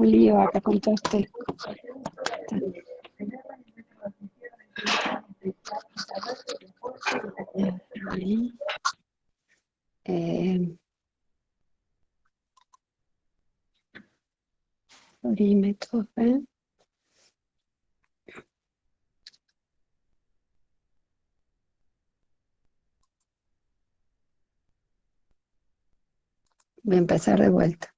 un lío acá con todo este. Ahí. Perímetros, ¿eh? Voy a empezar de vuelta.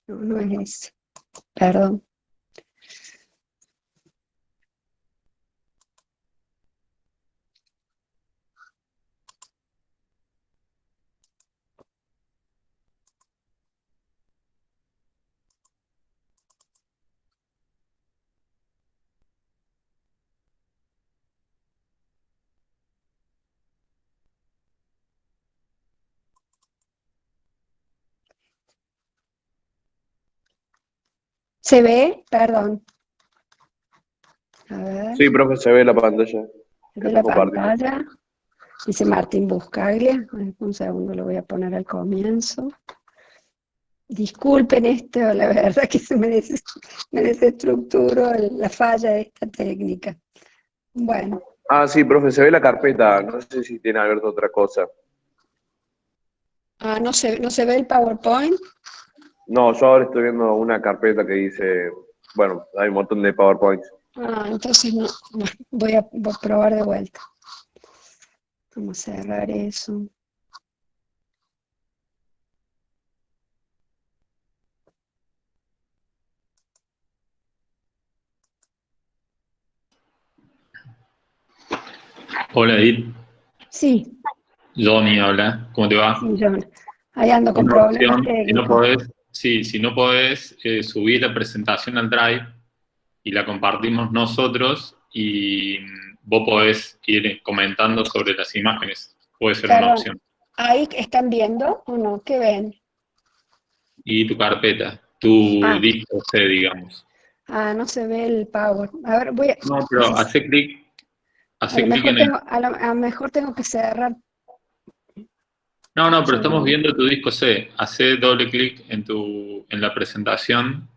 No, no es ese. Perdón. ¿Se ve? Perdón. A ver. Sí, profe, se ve la pantalla. ¿Se ve la pantalla? Dice Martín Buscaglia. Un segundo, lo voy a poner al comienzo. Disculpen esto, la verdad que me desestructuro la falla de esta técnica. Bueno. Ah, sí, profe, se ve la carpeta. No sé si tiene abierto otra cosa. Ah, ¿no se ve el PowerPoint? No, yo ahora estoy viendo una carpeta que dice, bueno, hay un montón de PowerPoints. Ah, entonces no. Bueno, voy a probar de vuelta. Vamos a cerrar eso. Hola Edith. Sí. Johnny habla, ¿cómo te va? Sí, yo ahí ando con Una problemas opción, técnicos. si no podés subir la presentación al Drive y la compartimos nosotros y vos podés ir comentando sobre las imágenes, puede ser una Perdón, opción. ¿ahí están viendo o no? ¿Qué ven? Y tu carpeta, tu Ah, disco C, digamos. no se ve el Power. A ver, voy a... No, pero hace clic A lo mejor en el... tengo, a lo mejor tengo que cerrar. No, Un pero estamos segundo. viendo tu disco C. Hace doble clic en la presentación.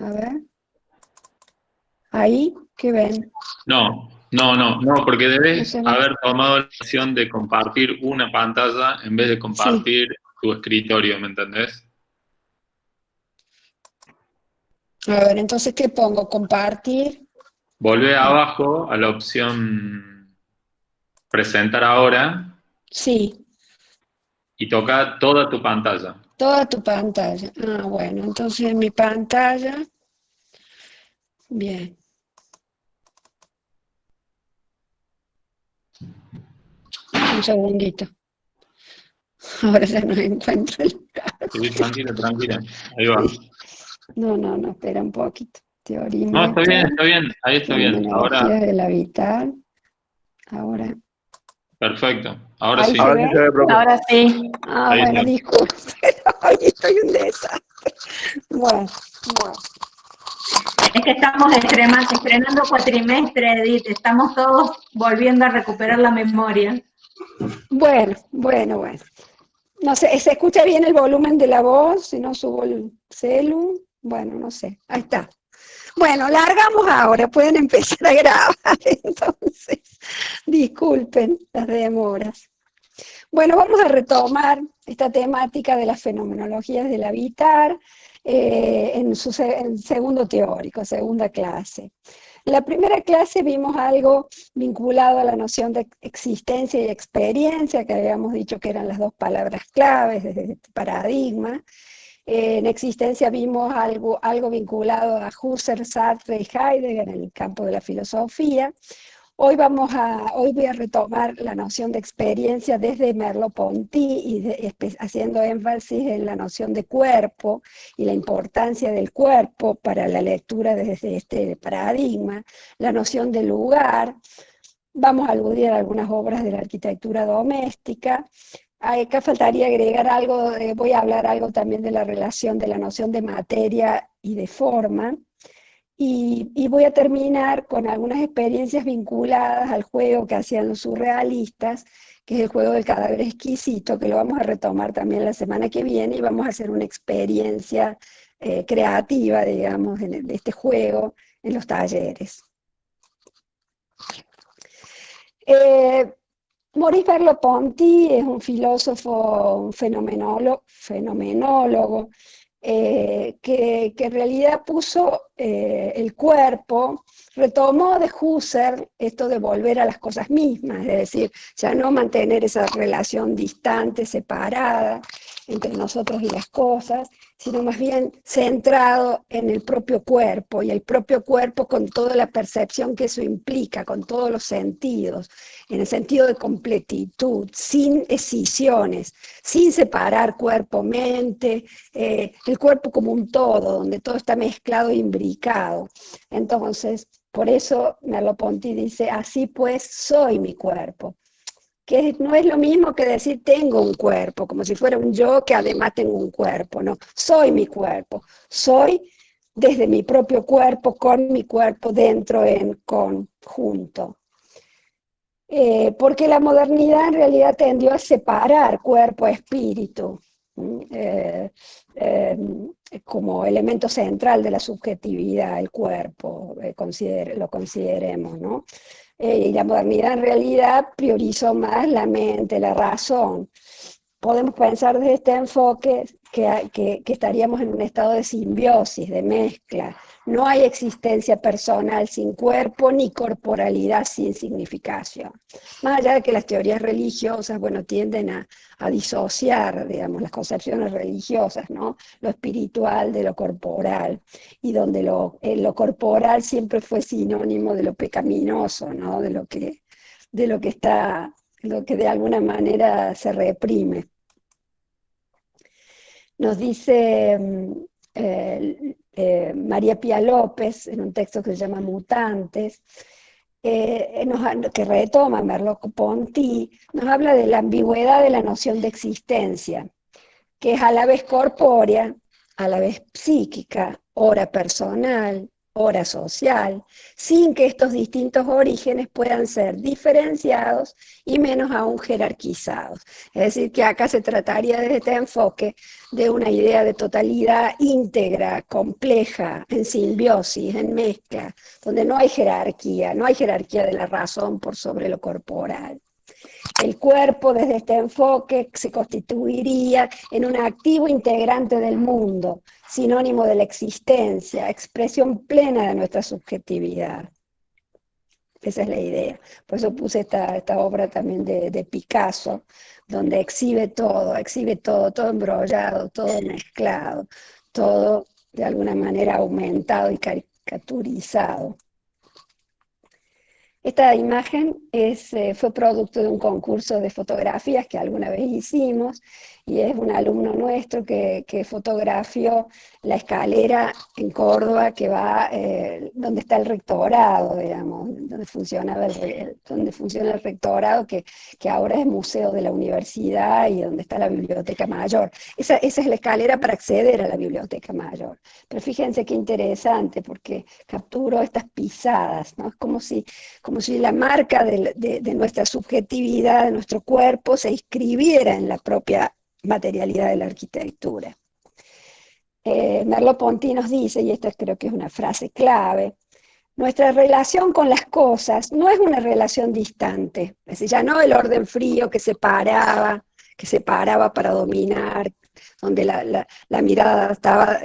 A ver. Ahí, ¿qué ven? No, porque No debes se ve. haber tomado la opción de compartir una pantalla en vez de Sí. compartir tu escritorio, ¿me entendés? A ver, entonces, ¿qué pongo? Compartir. Volvé abajo a la opción presentar ahora Sí, y toca toda tu pantalla. toda tu pantalla. Ah, bueno, entonces mi pantalla. Bien. Un segundito. Ahora ya no encuentro el lugar. Sí, tranquila, tranquila. Ahí va. Sí. No, espera un poquito. No, Teorímetro, está bien, ahí está bien. Ahora, fenomenología del habitar. Ahora, perfecto. Ahora ¿ahí sí, se Ahora sí ve? se ve, profe. Ahora sí. Ah, ahí bueno, está. disculpe. Hoy estoy un desastre. Bueno. Es que estamos estrenando cuatrimestre, Edith. Estamos todos volviendo a recuperar la memoria. Bueno. No sé, ¿se escucha bien el volumen de la voz? Si no subo el celu. Bueno, no sé. Ahí está. Bueno, largamos ahora. Pueden empezar a grabar. Entonces, disculpen las demoras. Bueno, vamos a retomar esta temática de las fenomenologías del habitar en segundo teórico, segunda clase. En la primera clase vimos algo vinculado a la noción de existencia y experiencia, que habíamos dicho que eran las dos palabras claves de este paradigma. En existencia vimos algo vinculado a Husserl, Sartre y Heidegger en el campo de la filosofía. Hoy voy a retomar la noción de experiencia desde Merleau-Ponty y haciendo énfasis en la noción de cuerpo y la importancia del cuerpo para la lectura desde este paradigma, la noción de lugar. Vamos a aludir a algunas obras de la arquitectura doméstica, Acá faltaría agregar algo, voy a hablar algo también de la relación de la noción de materia y de forma, y voy a terminar con algunas experiencias vinculadas al juego que hacían los surrealistas, que es el juego del cadáver exquisito, que lo vamos a retomar también la semana que viene, y vamos a hacer una experiencia creativa, digamos, de este juego en los talleres. Maurice Merleau-Ponty es un filósofo, un fenomenólogo, que en realidad puso el cuerpo, retomó de Husserl esto de volver a las cosas mismas, es decir, ya no mantener esa relación distante, separada entre nosotros y las cosas, sino más bien centrado en el propio cuerpo, y el propio cuerpo con toda la percepción que eso implica, con todos los sentidos, en el sentido de completitud, sin escisiones, sin separar cuerpo-mente, el cuerpo como un todo, donde todo está mezclado e imbricado. Entonces, por eso Merleau-Ponty dice, así pues soy mi cuerpo, que no es lo mismo que decir tengo un cuerpo, como si fuera un yo que además tengo un cuerpo, no, soy mi cuerpo, soy desde mi propio cuerpo, con mi cuerpo, dentro, en conjunto. Porque la modernidad en realidad tendió a separar cuerpo-espíritu como elemento central de la subjetividad, el cuerpo, lo consideremos, ¿no? Y la modernidad en realidad priorizó más la mente, la razón. Podemos pensar desde este enfoque que estaríamos en un estado de simbiosis, de mezcla. No hay existencia personal sin cuerpo, ni corporalidad sin significación. Más allá de que las teorías religiosas, bueno, tienden a disociar, digamos, las concepciones religiosas, ¿no? Lo espiritual de lo corporal, y donde lo corporal siempre fue sinónimo de lo pecaminoso, ¿no? De lo que está, lo que de alguna manera se reprime. Nos dice María Pía López, en un texto que se llama Mutantes, que retoma Merleau-Ponty, nos habla de la ambigüedad de la noción de existencia, que es a la vez corpórea, a la vez psíquica, ora personal, ora social, sin que estos distintos orígenes puedan ser diferenciados y menos aún jerarquizados. Es decir, que acá se trataría desde este enfoque de una idea de totalidad íntegra, compleja, en simbiosis, en mezcla, donde no hay jerarquía de la razón por sobre lo corporal. El cuerpo, desde este enfoque, se constituiría en un activo integrante del mundo, sinónimo de la existencia, expresión plena de nuestra subjetividad. Esa es la idea. Por eso puse esta obra también de Picasso, donde exhibe todo, todo embrollado, todo mezclado, todo de alguna manera aumentado y caricaturizado. Esta imagen fue producto de un concurso de fotografías que alguna vez hicimos, y es un alumno nuestro que fotografió la escalera en Córdoba que va donde está el rectorado, digamos, donde funciona el rectorado, que ahora es museo de la universidad, y donde está la biblioteca mayor. Esa es la escalera para acceder a la biblioteca mayor. Pero fíjense qué interesante, porque capturó estas pisadas, ¿no? Es como si la marca de nuestra subjetividad, de nuestro cuerpo, se inscribiera en la propia materialidad de la arquitectura. Merleau-Ponty nos dice, y esta creo que es una frase clave, nuestra relación con las cosas no es una relación distante, es decir, ya no el orden frío que separaba para dominar, donde la mirada estaba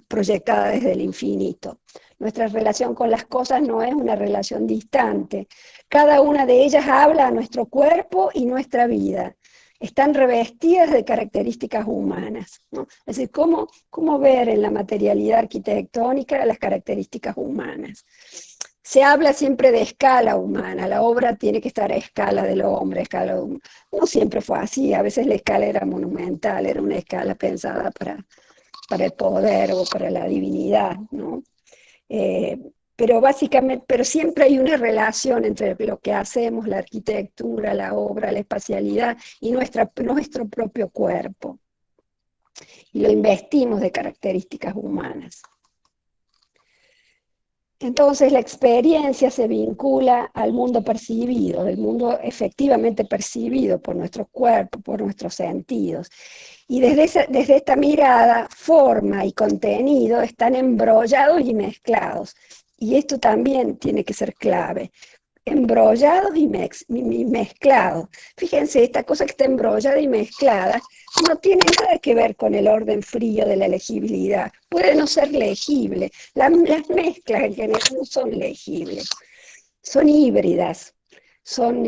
proyectada desde el infinito. Nuestra relación con las cosas no es una relación distante. Cada una de ellas habla a nuestro cuerpo y nuestra vida. Están revestidas de características humanas, ¿no? Es decir, ¿cómo ver en la materialidad arquitectónica las características humanas? Se habla siempre de escala humana, la obra tiene que estar a escala del hombre, no siempre fue así, a veces la escala era monumental, era una escala pensada para el poder o para la divinidad, ¿no? pero básicamente, pero siempre hay una relación entre lo que hacemos, la arquitectura, la obra, la espacialidad y nuestro propio cuerpo. Y lo investimos de características humanas. Entonces la experiencia se vincula al mundo percibido, el mundo efectivamente percibido por nuestro cuerpo, por nuestros sentidos. Y desde esta mirada, forma y contenido están embrollados y mezclados. Y esto también tiene que ser clave. Embrollados y mezclados. Fíjense, esta cosa que está embrollada y mezclada no tiene nada que ver con el orden frío de la legibilidad. Puede no ser legible. Las mezclas en general no son legibles. Son híbridas. Son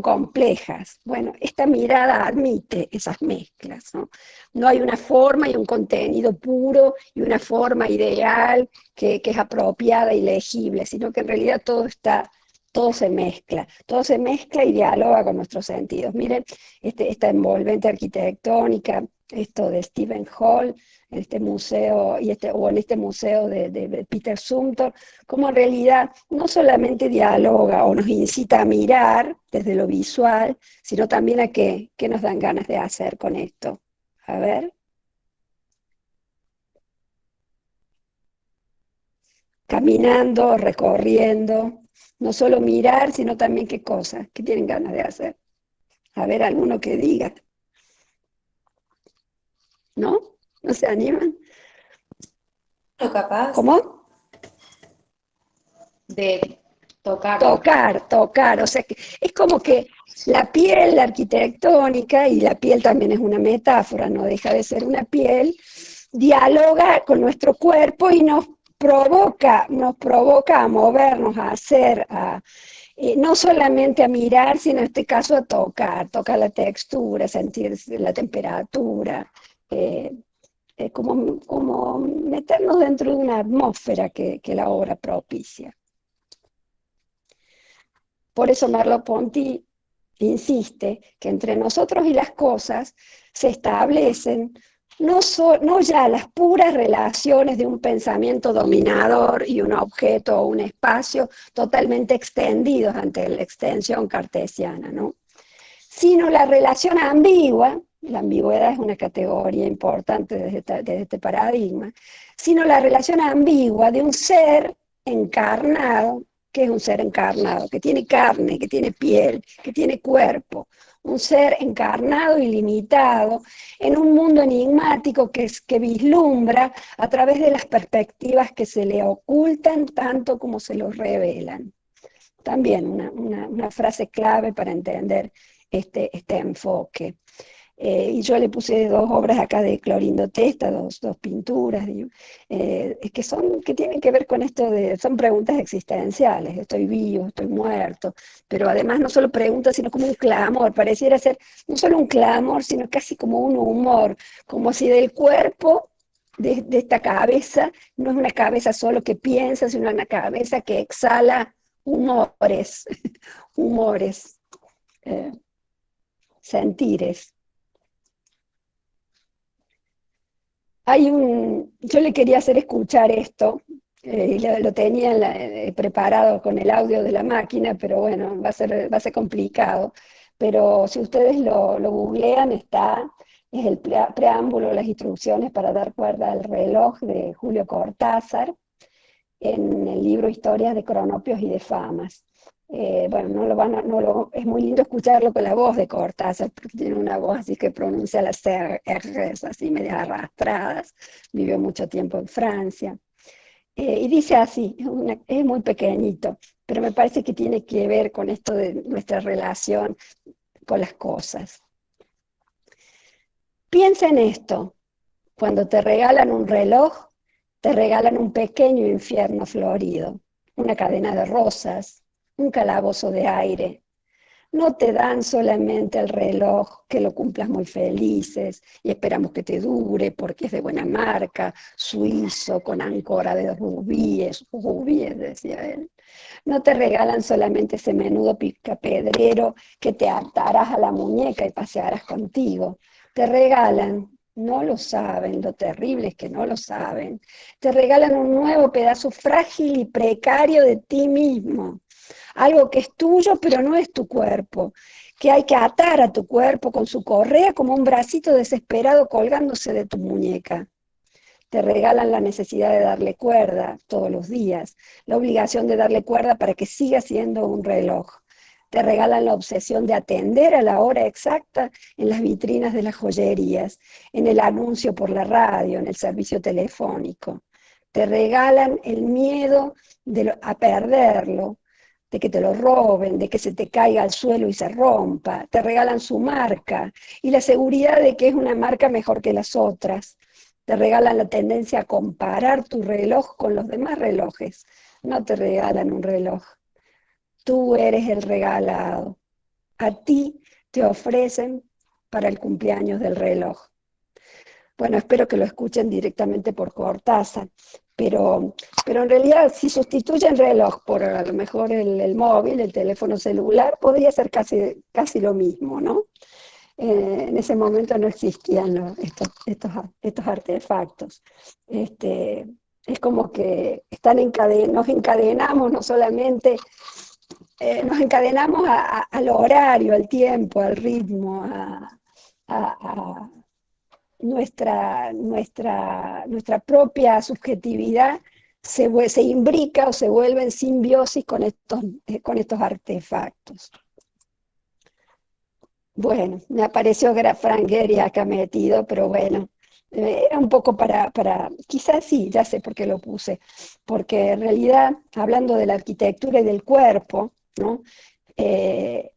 complejas. Bueno, esta mirada admite esas mezclas, ¿no? No hay una forma y un contenido puro y una forma ideal que es apropiada y legible, sino que en realidad todo se mezcla y dialoga con nuestros sentidos. Miren, esta envolvente arquitectónica, esto de Stephen Hall, en este museo, o en este museo de Peter Zumthor, como en realidad no solamente dialoga o nos incita a mirar desde lo visual, sino también a qué nos dan ganas de hacer con esto. A ver. Caminando, recorriendo, no solo mirar, sino también qué cosas, qué tienen ganas de hacer. A ver, alguno que diga. ¿No? ¿No se animan? Lo capaz ¿Cómo? de tocar. Tocar, o sea que es como que la piel arquitectónica, y la piel también es una metáfora, no deja de ser una piel, dialoga con nuestro cuerpo y nos provoca a movernos, a hacer, no solamente a mirar, sino en este caso a tocar la textura, sentir la temperatura, como meternos dentro de una atmósfera que la obra propicia. Por eso Merleau-Ponty insiste que entre nosotros y las cosas se establecen no ya las puras relaciones de un pensamiento dominador y un objeto o un espacio totalmente extendidos ante la extensión cartesiana, ¿no? Sino la relación ambigua, la ambigüedad es una categoría importante desde este paradigma, sino la relación ambigua de un ser encarnado. ¿Qué es un ser encarnado? Que tiene carne, que tiene piel, que tiene cuerpo. Un ser encarnado y limitado en un mundo enigmático que vislumbra a través de las perspectivas que se le ocultan tanto como se lo revelan. También una frase clave para entender este enfoque. Y yo le puse 2 obras acá de Clorindo Testa, dos pinturas, que tienen que ver con esto son preguntas existenciales, estoy vivo, estoy muerto, pero además no solo preguntas, sino como un clamor, pareciera ser no solo un clamor, sino casi como un humor, como si del cuerpo de esta cabeza, no es una cabeza solo que piensa, sino una cabeza que exhala humores, sentires. Yo le quería hacer escuchar esto, lo tenía preparado con el audio de la máquina, pero bueno, va a ser complicado. Pero si ustedes lo googlean, es el preámbulo, las instrucciones para dar cuerda al reloj de Julio Cortázar, en el libro Historias de Cronopios y de Famas. Bueno, es muy lindo escucharlo con la voz de Cortázar, porque tiene una voz así que pronuncia las R's así medias arrastradas, vivió mucho tiempo en Francia. Y dice así, es muy pequeñito, pero me parece que tiene que ver con esto de nuestra relación con las cosas. Piensa en esto, cuando te regalan un reloj, te regalan un pequeño infierno florido, una cadena de rosas, un calabozo de aire. No te dan solamente el reloj, que lo cumplas muy felices y esperamos que te dure porque es de buena marca, suizo, con áncora de rubíes, decía él. No te regalan solamente ese menudo picapedrero que te atarás a la muñeca y pasearás contigo. Te regalan no lo saben, lo terrible es que no lo saben. Te regalan un nuevo pedazo frágil y precario de ti mismo, algo que es tuyo pero no es tu cuerpo, que hay que atar a tu cuerpo con su correa como un bracito desesperado colgándose de tu muñeca. Te regalan la necesidad de darle cuerda todos los días, la obligación de darle cuerda para que siga siendo un reloj. Te regalan la obsesión de atender a la hora exacta en las vitrinas de las joyerías, en el anuncio por la radio, en el servicio telefónico. Te regalan el miedo a perderlo, de que te lo roben, de que se te caiga al suelo y se rompa. Te regalan su marca y la seguridad de que es una marca mejor que las otras. Te regalan la tendencia a comparar tu reloj con los demás relojes. No te regalan un reloj. Tú eres el regalado. A ti te ofrecen para el cumpleaños del reloj. Bueno, espero que lo escuchen directamente por Cortázar, pero en realidad si sustituyen reloj por a lo mejor el móvil, el teléfono celular, podría ser casi lo mismo, ¿no? En ese momento no existían estos artefactos. Es como que nos encadenamos no solamente, nos encadenamos al horario, al tiempo, al ritmo, a nuestra propia subjetividad se imbrica o se vuelve en simbiosis con estos artefactos. Bueno, me apareció Frank Gehry acá metido, pero bueno, era un poco quizás sí, ya sé por qué lo puse, porque en realidad, hablando de la arquitectura y del cuerpo, ¿no?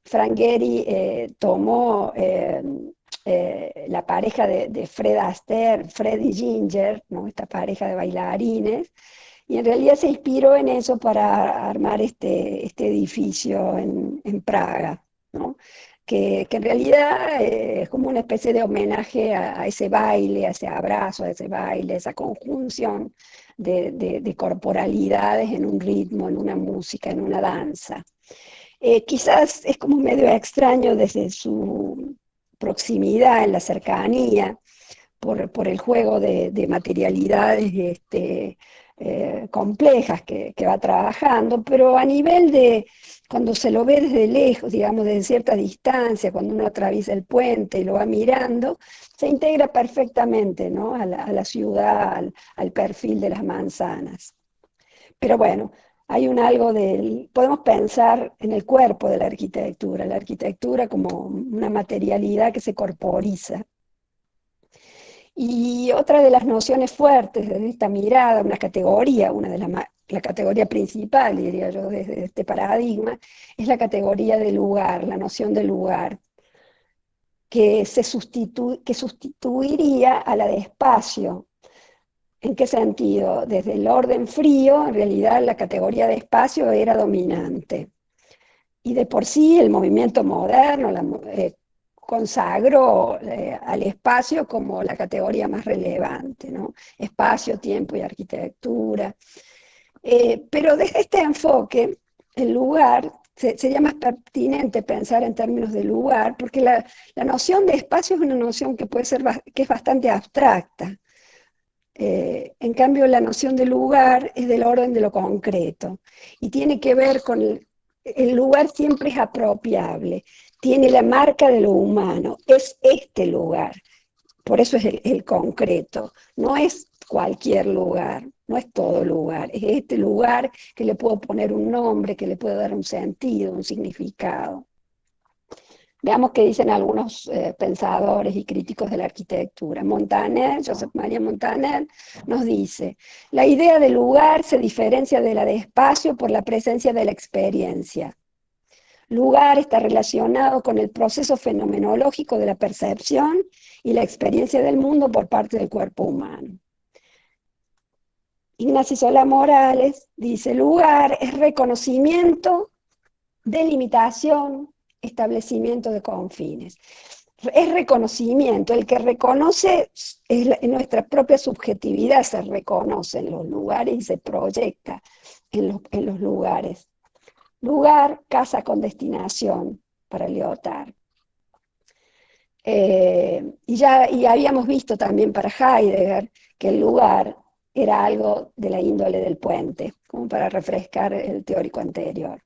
Frank Gehry tomó la pareja de Fred Astaire, Fred y Ginger, ¿no? Esta pareja de bailarines, y en realidad se inspiró en eso para armar este edificio en Praga, ¿no? Que en realidad es como una especie de homenaje a ese baile, a ese abrazo, a ese baile, a esa conjunción de corporalidades en un ritmo, en una música, en una danza. Quizás es como medio extraño desde su proximidad, en la cercanía, por el juego de materialidades complejas que va trabajando, pero a nivel de cuando se lo ve desde lejos, digamos, desde cierta distancia, cuando uno atraviesa el puente y lo va mirando, se integra perfectamente, ¿no? a la ciudad, al perfil de las manzanas. Pero bueno, hay podemos pensar en el cuerpo de la arquitectura como una materialidad que se corporiza. Y otra de las nociones fuertes de esta mirada, una categoría, la categoría principal, diría yo, desde este paradigma, es la categoría de lugar, la noción de lugar, que sustituiría a la de espacio. ¿En qué sentido? Desde el orden frío, en realidad la categoría de espacio era dominante. Y de por sí el movimiento moderno consagró al espacio como la categoría más relevante, ¿no? Espacio, tiempo y arquitectura. Pero desde este enfoque, el lugar, sería más pertinente pensar en términos de lugar, porque la noción de espacio es una noción que que es bastante abstracta. En cambio, la noción de lugar es del orden de lo concreto y tiene que ver con el lugar siempre es apropiable, tiene la marca de lo humano, es este lugar, por eso es el concreto, no es cualquier lugar, no es todo lugar, es este lugar que le puedo poner un nombre, que le puedo dar un sentido, un significado. Veamos qué dicen algunos pensadores y críticos de la arquitectura. Josep María Montaner, nos dice: la idea de lugar se diferencia de la de espacio por la presencia de la experiencia. Lugar está relacionado con el proceso fenomenológico de la percepción y la experiencia del mundo por parte del cuerpo humano. Ignacio Solá Morales dice: lugar es reconocimiento, delimitación, establecimiento de confines. Es reconocimiento, el que reconoce es nuestra propia subjetividad, se reconoce en los lugares y se proyecta en los lugares. Lugar, casa con destinación para Lyotard. y habíamos visto también para Heidegger que el lugar era algo de la índole del puente, como para refrescar el teórico anterior.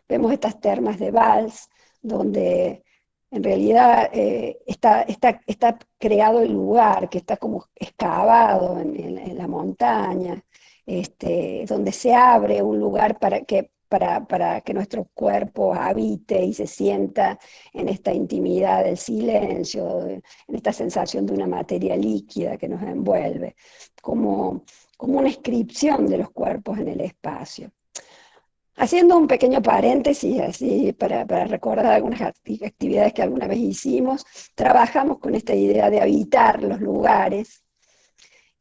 Vemos estas termas de Valls, donde en realidad está creado el lugar, que está como excavado en la montaña, donde se abre un lugar para que nuestro cuerpo habite y se sienta en esta intimidad del silencio, en esta sensación de una materia líquida que nos envuelve, como una inscripción de los cuerpos en el espacio. Haciendo un pequeño paréntesis, así para recordar algunas actividades que alguna vez hicimos, trabajamos con esta idea de habitar los lugares,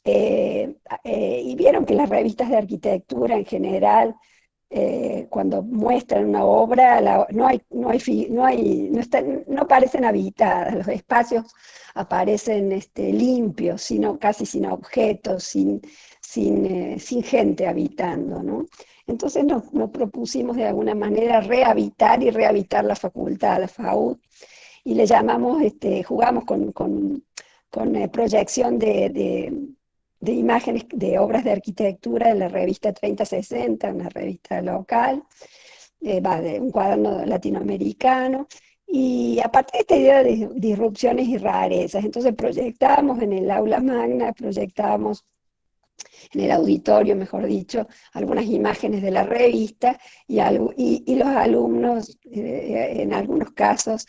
y vieron que las revistas de arquitectura en general, cuando muestran una obra, no parecen habitadas, los espacios aparecen limpios, casi sin objetos, sin gente habitando, ¿no? Entonces nos propusimos de alguna manera rehabilitar y rehabilitar la facultad, la FAUD, y le llamamos, jugamos con proyección de imágenes de obras de arquitectura de la revista 3060, una revista local, de un cuaderno latinoamericano, y aparte de esta idea de disrupciones y rarezas, entonces proyectábamos en el aula magna, proyectábamos en el auditorio, mejor dicho, algunas imágenes de la revista, y los alumnos, en algunos casos,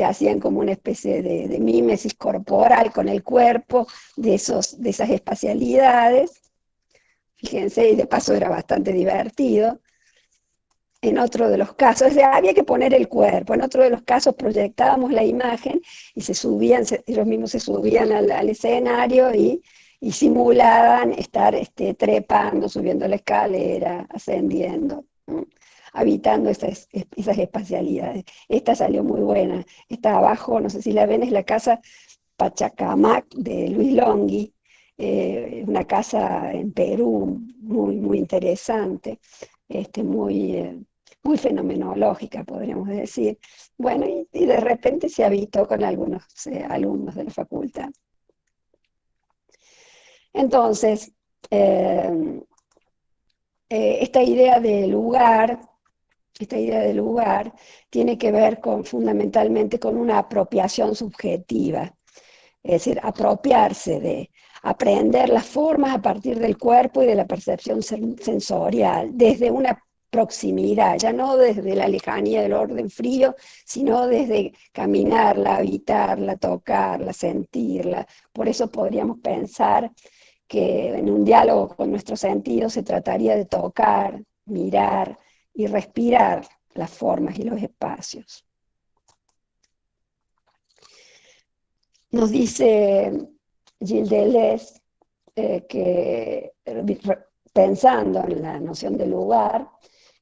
hacían como una especie de mímesis corporal con el cuerpo de esas espacialidades. Fíjense, y de paso era bastante divertido. En otro de los casos, había que poner el cuerpo, en otro de los casos proyectábamos la imagen y ellos mismos se subían al escenario y simulaban estar trepando, subiendo la escalera, ascendiendo, ¿no? Habitando esas espacialidades. Esta salió muy buena. Esta abajo, no sé si la ven, es la casa Pachacamac de Luis Longhi, una casa en Perú muy, muy interesante, muy fenomenológica, podríamos decir. Bueno, y de repente se habitó con algunos alumnos de la facultad. Entonces, esta idea de lugar tiene que ver fundamentalmente con una apropiación subjetiva, es decir, apropiarse de aprender las formas a partir del cuerpo y de la percepción sensorial, desde una proximidad, ya no desde la lejanía del orden frío, sino desde caminarla, habitarla, tocarla, sentirla. Por eso podríamos pensar que en un diálogo con nuestros sentidos se trataría de tocar, mirar y respirar las formas y los espacios. Nos dice Gilles Deleuze que, pensando en la noción de lugar,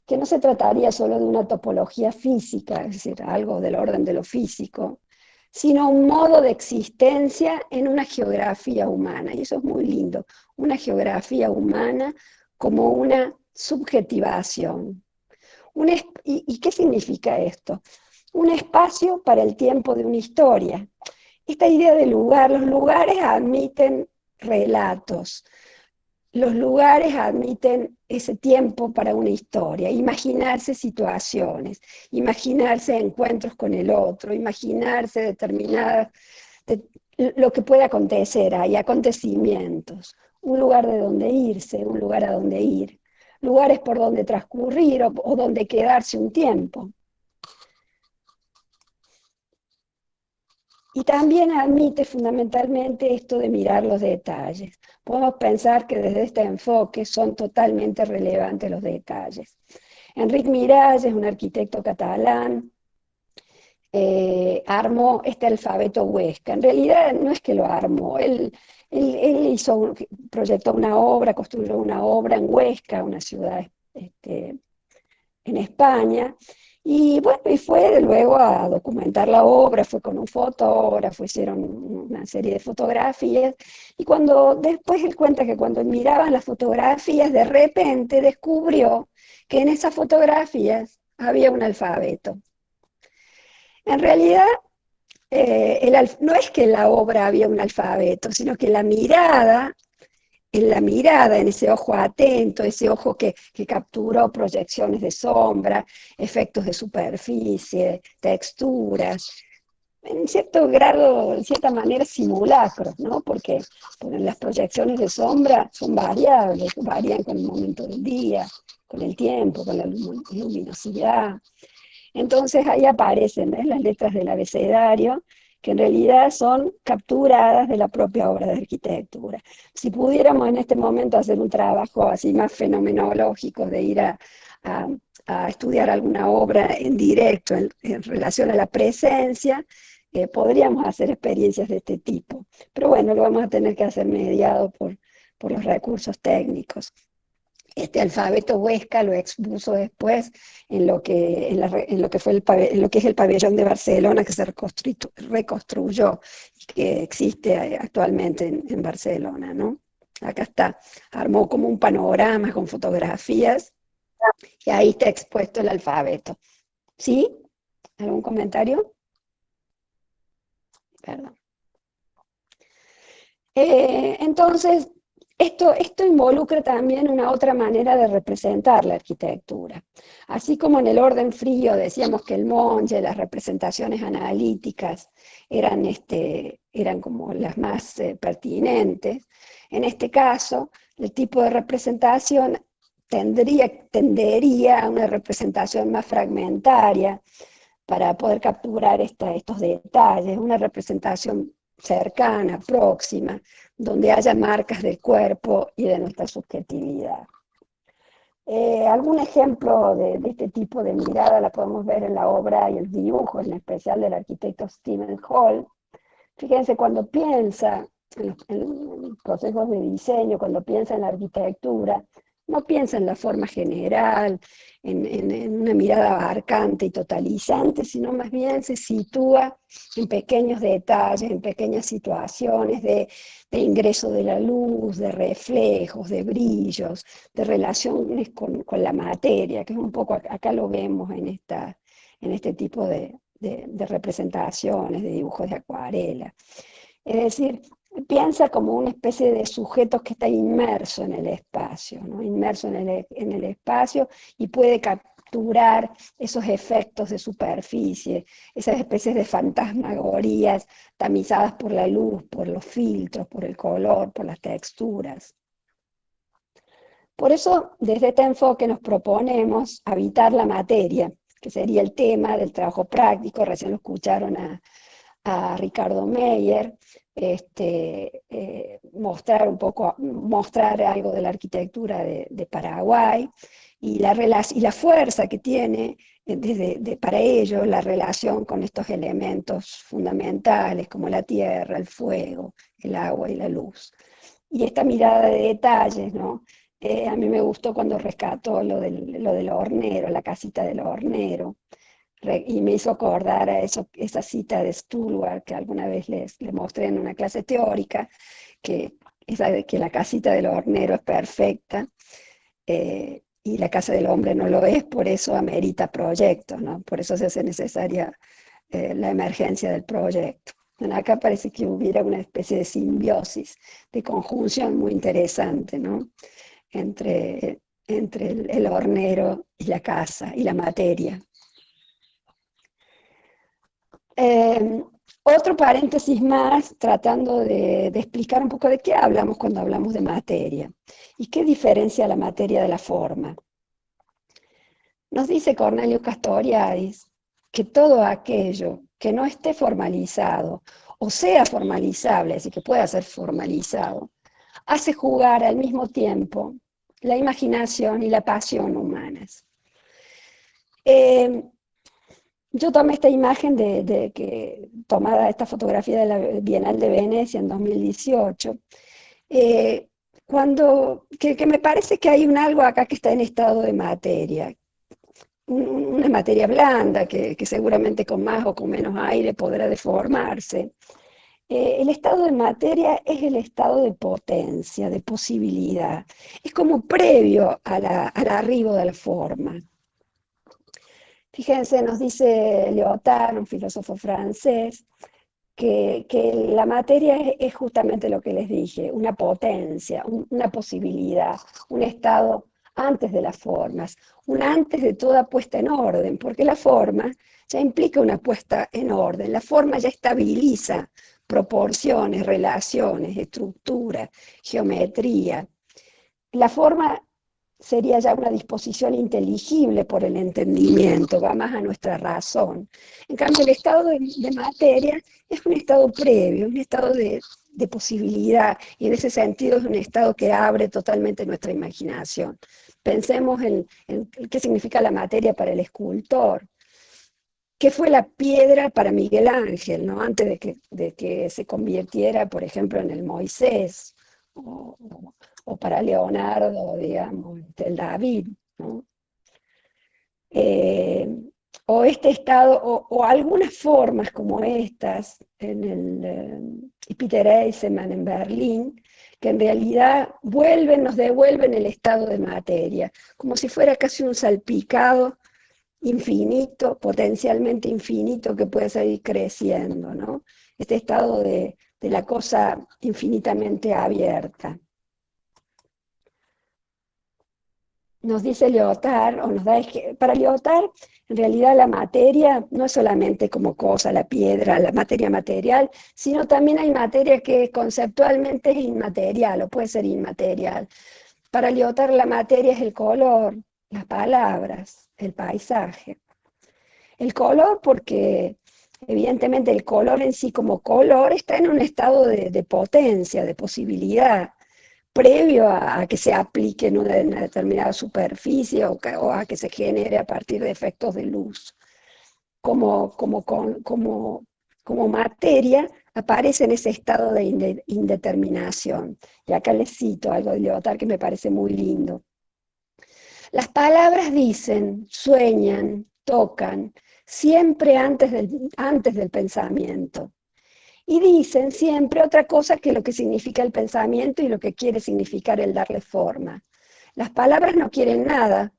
que no se trataría solo de una topología física, es decir, algo del orden de lo físico, sino un modo de existencia en una geografía humana. Y eso es muy lindo, una geografía humana como una subjetivación. ¿Y qué significa esto? Un espacio para el tiempo de una historia. Esta idea de lugar, los lugares admiten relatos, los lugares admiten ese tiempo para una historia, imaginarse situaciones, imaginarse encuentros con el otro, imaginarse lo que puede acontecer, hay acontecimientos, un lugar de donde irse, un lugar a donde ir, lugares por donde transcurrir o donde quedarse un tiempo. Y también admite fundamentalmente esto de mirar los detalles. Podemos pensar que desde este enfoque son totalmente relevantes los detalles. Enric Miralles, un arquitecto catalán, armó este alfabeto Huesca. En realidad no es que lo armó, él proyectó una obra, construyó una obra en Huesca, una ciudad en España, y bueno, y fue luego a documentar la obra, fue con un fotógrafo, hicieron una serie de fotografías, y después él cuenta que cuando miraban las fotografías, de repente descubrió que en esas fotografías había un alfabeto. En realidad, no es que en la obra había un alfabeto, sino que en ese ojo atento, ese ojo que capturó proyecciones de sombra, efectos de superficie, texturas, en cierto grado, en cierta manera, simulacros, ¿no? Porque las proyecciones de sombra son variables, varían con el momento del día, con el tiempo, con la luminosidad. Entonces ahí aparecen, ¿ves?, las letras del abecedario, que en realidad son capturadas de la propia obra de arquitectura. Si pudiéramos en este momento hacer un trabajo así más fenomenológico, de ir a estudiar alguna obra en directo en relación a la presencia, podríamos hacer experiencias de este tipo. Pero bueno, lo vamos a tener que hacer mediado por los recursos técnicos. Este alfabeto Huesca lo expuso después en lo que es el pabellón de Barcelona, que se reconstruyó y que existe actualmente en Barcelona, ¿no? Acá está, armó como un panorama con fotografías y ahí está expuesto el alfabeto. ¿Sí? ¿Algún comentario? Perdón. Entonces, esto involucra también una otra manera de representar la arquitectura. Así como en el orden frío decíamos que el Monge, las representaciones analíticas eran como las más pertinentes, en este caso el tipo de representación tendería a una representación más fragmentaria para poder capturar estos detalles, una representación cercana, próxima, donde haya marcas del cuerpo y de nuestra subjetividad. Algún ejemplo de este tipo de mirada la podemos ver en la obra y el dibujo, en especial del arquitecto Stephen Hall. Fíjense, cuando piensa en procesos de diseño, cuando piensa en la arquitectura, no piensa en la forma general, en una mirada abarcante y totalizante, sino más bien se sitúa en pequeños detalles, en pequeñas situaciones de ingreso de la luz, de reflejos, de brillos, de relaciones con la materia, que es un poco, acá lo vemos en este tipo de representaciones, de dibujos de acuarela. Es decir, piensa como una especie de sujeto que está inmerso en el espacio, ¿no? Inmerso en el espacio y puede capturar esos efectos de superficie, esas especies de fantasmagorías tamizadas por la luz, por los filtros, por el color, por las texturas. Por eso, desde este enfoque nos proponemos habitar la materia, que sería el tema del trabajo práctico. Recién lo escucharon a Ricardo Meyer, mostrar algo de la arquitectura de Paraguay y la fuerza que tiene para ello la relación con estos elementos fundamentales como la tierra, el fuego, el agua y la luz. Y esta mirada de detalles, ¿no? A mí me gustó cuando rescató lo del hornero, la casita del hornero, y me hizo acordar a esa cita de Stulwar que alguna vez les mostré en una clase teórica, esa de que la casita del hornero es perfecta, y la casa del hombre no lo es, por eso amerita proyectos, ¿no? Por eso se hace necesaria la emergencia del proyecto. Bueno, acá parece que hubiera una especie de simbiosis, de conjunción muy interesante, ¿no? Entre el hornero y la casa y la materia. Otro paréntesis más, tratando de explicar un poco de qué hablamos cuando hablamos de materia y qué diferencia la materia de la forma. Nos dice Cornelio Castoriadis que todo aquello que no esté formalizado o sea formalizable, así que pueda ser formalizado, hace jugar al mismo tiempo la imaginación y la pasión humanas. Yo tomé esta imagen tomada esta fotografía de la Bienal de Venecia en 2018, que me parece que hay algo acá que está en estado de materia, una materia blanda que seguramente con más o con menos aire podrá deformarse. El estado de materia es el estado de potencia, de posibilidad, es como previo al arribo de la forma. Fíjense, nos dice Lyotard, un filósofo francés, que la materia es justamente lo que les dije, una potencia, una posibilidad, un estado antes de las formas, un antes de toda puesta en orden, porque la forma ya implica una puesta en orden, la forma ya estabiliza proporciones, relaciones, estructura, geometría. La forma sería ya una disposición inteligible por el entendimiento, va más a nuestra razón. En cambio, el estado de materia es un estado previo, un estado de posibilidad, y en ese sentido es un estado que abre totalmente nuestra imaginación. Pensemos en qué significa la materia para el escultor. ¿Qué fue la piedra para Miguel Ángel, ¿no? Antes de que se convirtiera, por ejemplo, en el Moisés, o para Leonardo, digamos, el David, ¿no? O este estado, o algunas formas como estas, en el Peter Eisenman en Berlín, que en realidad nos devuelven el estado de materia, como si fuera casi un salpicado infinito, potencialmente infinito, que puede seguir creciendo, ¿no? Este estado de la cosa infinitamente abierta. Nos dice Lyotard, o nos da, para Lyotard, en realidad la materia no es solamente como cosa, la piedra, la materia material, sino también hay materia que conceptualmente es inmaterial, o puede ser inmaterial. Para Lyotard la materia es el color, las palabras, el paisaje. El color porque evidentemente el color en sí como color está en un estado de potencia, de posibilidad, previo a que se aplique en una determinada superficie o a que se genere a partir de efectos de luz. Como materia aparece en ese estado de indeterminación. Y acá les cito algo de Lyotard que me parece muy lindo. Las palabras dicen, sueñan, tocan, siempre antes del pensamiento. Y dicen siempre otra cosa que lo que significa el pensamiento y lo que quiere significar el darle forma. Las palabras no quieren nada,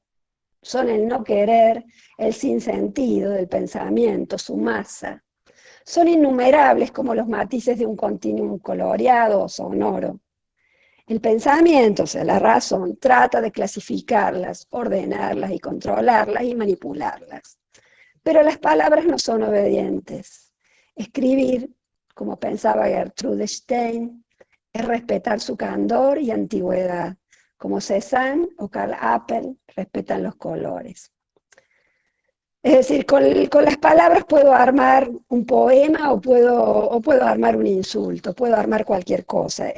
son el no querer, el sinsentido del pensamiento, su masa. Son innumerables como los matices de un continuum coloreado o sonoro. El pensamiento, o sea, la razón, trata de clasificarlas, ordenarlas y controlarlas y manipularlas. Pero las palabras no son obedientes. Escribir, como pensaba Gertrude Stein, es respetar su candor y antigüedad, como Cézanne o Karl Appel respetan los colores. Es decir, con las palabras puedo armar un poema o puedo armar un insulto, puedo armar cualquier cosa,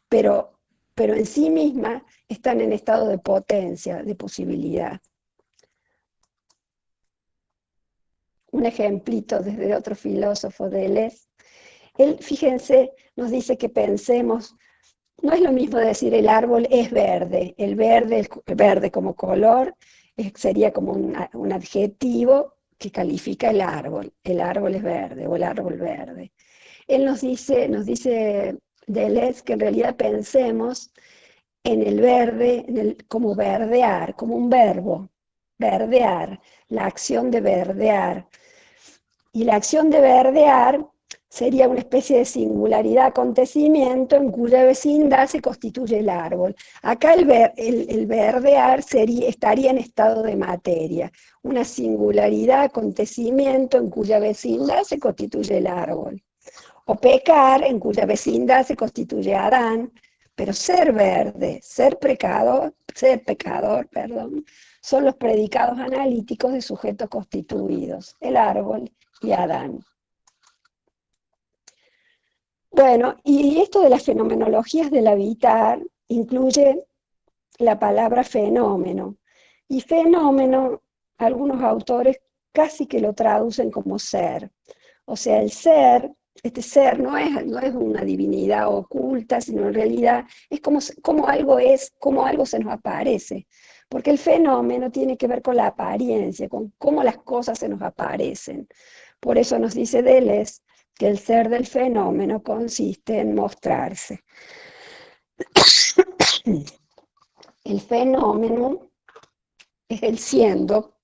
pero en sí misma están en estado de potencia, de posibilidad. Un ejemplito desde otro filósofo, Deleuze. Él, fíjense, nos dice que pensemos, no es lo mismo decir el árbol es verde, el verde como color sería como un adjetivo que califica el árbol es verde o el árbol verde. Él nos dice Deleuze que en realidad pensemos en el verde, como verdear, como un verbo, verdear, la acción de verdear. Y la acción de verdear sería una especie de singularidad acontecimiento en cuya vecindad se constituye el árbol. Acá el verdear estaría en estado de materia, una singularidad acontecimiento en cuya vecindad se constituye el árbol. O pecar, en cuya vecindad se constituye Adán, pero ser verde, ser pecador, son los predicados analíticos de sujetos constituidos, el árbol y Adán. Bueno, y esto de las fenomenologías del habitar incluye la palabra fenómeno. Y fenómeno, algunos autores casi que lo traducen como ser. O sea, el ser, este ser no es una divinidad oculta, sino en realidad es como algo se nos aparece. Porque el fenómeno tiene que ver con la apariencia, con cómo las cosas se nos aparecen. Por eso nos dice Deleuze que el ser del fenómeno consiste en mostrarse. El fenómeno es el siendo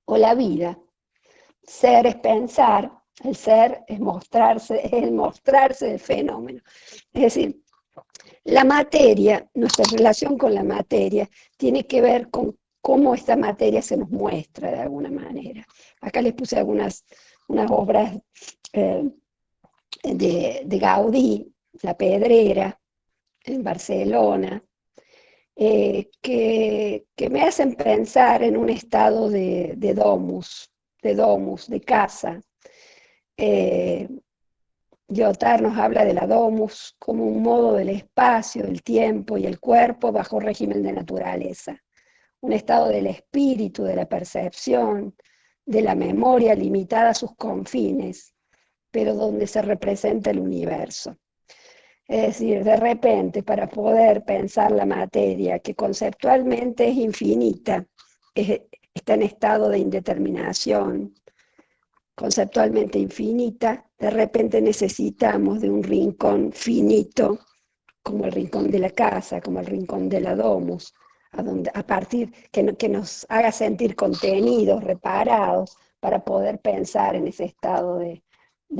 o la vida. Ser es pensar, El ser es el mostrarse del fenómeno. Es decir, la materia, nuestra relación con la materia, tiene que ver con cómo esta materia se nos muestra de alguna manera. Acá les puse unas obras de Gaudí, La Pedrera, en Barcelona, que me hacen pensar en un estado de domus, de casa. Lyotard nos habla de la domus como un modo del espacio, el tiempo y el cuerpo bajo régimen de naturaleza, un estado del espíritu, de la percepción, de la memoria limitada a sus confines, pero donde se representa el universo. Es decir, de repente, para poder pensar la materia, que conceptualmente es infinita, está en estado de indeterminación, conceptualmente infinita, de repente necesitamos de un rincón finito, como el rincón de la casa, como el rincón de la domus, a partir que nos haga sentir contenidos, reparados, para poder pensar en ese estado de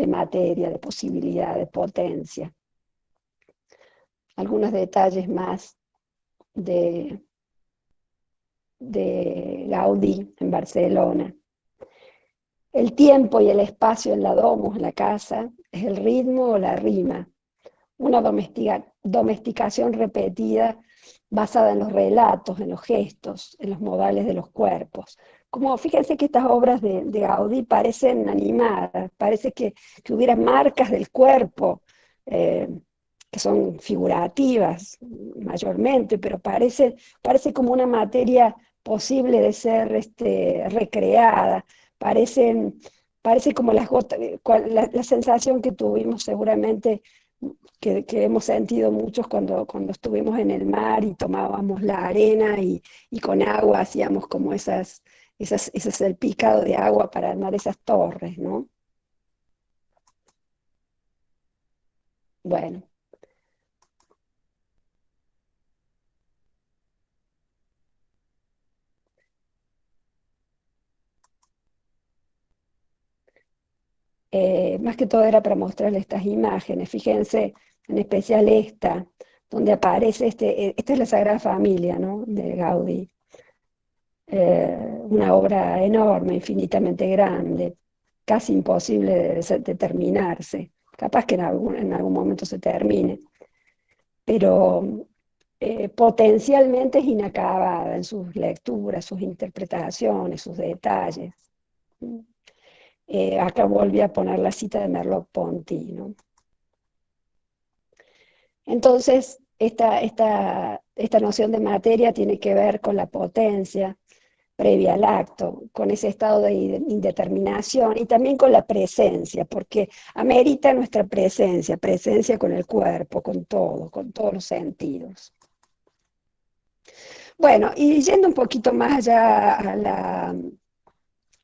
materia, de posibilidad, de potencia. Algunos detalles más de Gaudí en Barcelona. El tiempo y el espacio en la domus, en la casa, es el ritmo o la rima, una domesticación repetida basada en los relatos, en los gestos, en los modales de los cuerpos. Como fíjense que estas obras de Gaudí parecen animadas, parece que hubiera marcas del cuerpo, que son figurativas mayormente, pero parece como una materia posible de ser recreada, parece como las gotas, la sensación que tuvimos seguramente, que hemos sentido muchos cuando estuvimos en el mar y tomábamos la arena y con agua hacíamos como ese salpicado de agua para armar esas torres, ¿no? Bueno. Más que todo era para mostrarles estas imágenes. Fíjense, en especial esta, donde aparece esta es la Sagrada Familia, ¿no?, de Gaudí. Una obra enorme, infinitamente grande, casi imposible de terminarse. Capaz que en algún momento se termine, pero potencialmente es inacabada en sus lecturas, sus interpretaciones, sus detalles. Acá volví a poner la cita de Merleau-Ponty, ¿no? Entonces, esta noción de materia tiene que ver con la potencia previa al acto, con ese estado de indeterminación y también con la presencia, porque amerita nuestra presencia con el cuerpo, con todos los sentidos. Bueno, y yendo un poquito más allá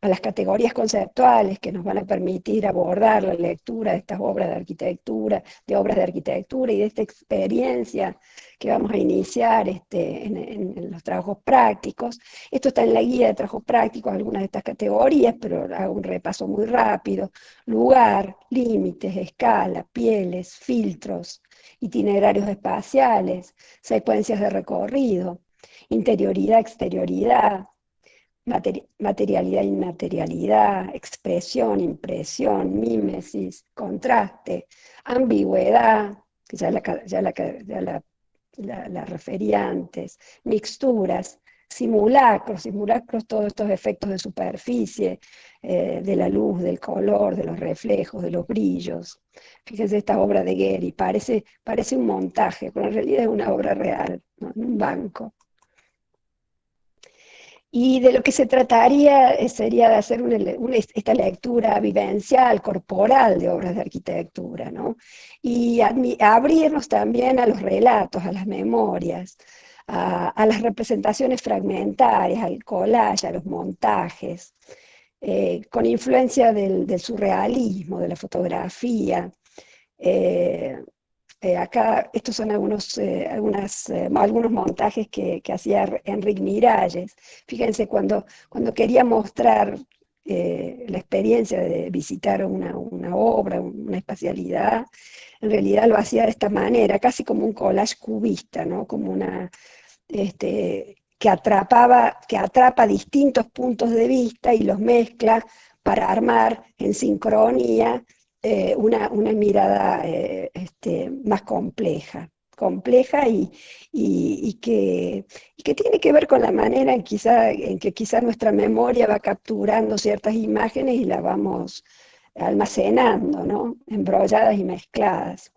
a las categorías conceptuales que nos van a permitir abordar la lectura de estas obras de arquitectura, y de esta experiencia que vamos a iniciar en los trabajos prácticos. Esto está en la guía de trabajos prácticos, algunas de estas categorías, pero hago un repaso muy rápido. Lugar, límites, escala, pieles, filtros, itinerarios espaciales, secuencias de recorrido, interioridad, exterioridad, materialidad, inmaterialidad, expresión, impresión, mímesis, contraste, ambigüedad, que ya la referí antes, mixturas, simulacros, todos estos efectos de superficie, de la luz, del color, de los reflejos, de los brillos. Fíjense esta obra de Gehry, parece un montaje, pero en realidad es una obra real, ¿no?, en un banco. Y de lo que se trataría sería de hacer esta lectura vivencial, corporal de obras de arquitectura, ¿no? Y abrirnos también a los relatos, a las memorias, a las representaciones fragmentarias, al collage, a los montajes, con influencia del surrealismo, de la fotografía. Acá estos son algunos montajes que hacía Enric Miralles. Fíjense, cuando quería mostrar la experiencia de visitar una obra, una espacialidad, en realidad lo hacía de esta manera, casi como un collage cubista, ¿no? Como que atrapa distintos puntos de vista y los mezcla para armar en sincronía una mirada más compleja y que tiene que ver con la manera en que quizá nuestra memoria va capturando ciertas imágenes y las vamos almacenando, ¿no? Embrolladas y mezcladas.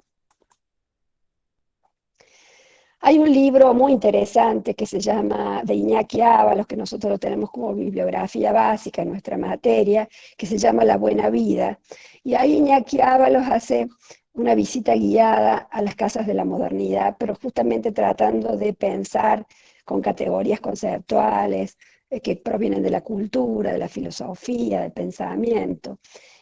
Hay un libro muy interesante que se llama, de Iñaki Ábalos, que nosotros lo tenemos como bibliografía básica en nuestra materia, que se llama La Buena Vida. Y ahí Iñaki Ábalos hace una visita guiada a las casas de la modernidad, pero justamente tratando de pensar con categorías conceptuales que provienen de la cultura, de la filosofía, del pensamiento.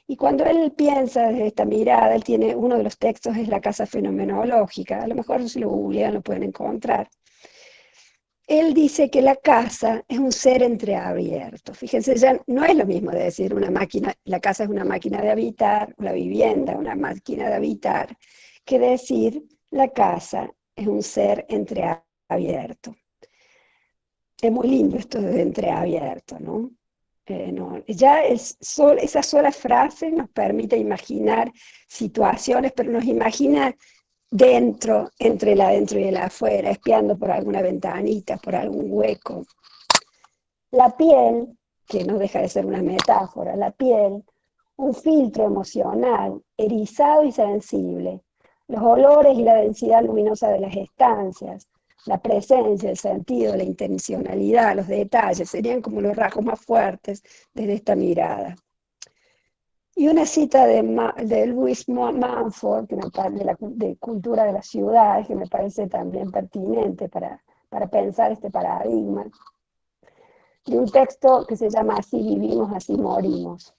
Y cuando él piensa desde esta mirada, él tiene uno de los textos, es La casa fenomenológica, a lo mejor si lo googlean lo pueden encontrar. Él dice que la casa es un ser entreabierto. Fíjense, ya no es lo mismo de decir una máquina, la casa es una máquina de habitar, la vivienda una máquina de habitar, que decir la casa es un ser entreabierto. Es muy lindo esto de entreabierto, ¿no? Ya esa sola frase nos permite imaginar situaciones, pero nos imagina dentro, entre el adentro y el afuera, espiando por alguna ventanita, por algún hueco. La piel, que no deja de ser una metáfora, la piel, un filtro emocional, erizado y sensible, los olores y la densidad luminosa de las estancias, la presencia, el sentido, la intencionalidad, los detalles, serían como los rasgos más fuertes desde esta mirada. Y una cita de Louis Mumford, de Cultura de la Ciudad, que me parece también pertinente para pensar este paradigma, de un texto que se llama Así vivimos, así morimos.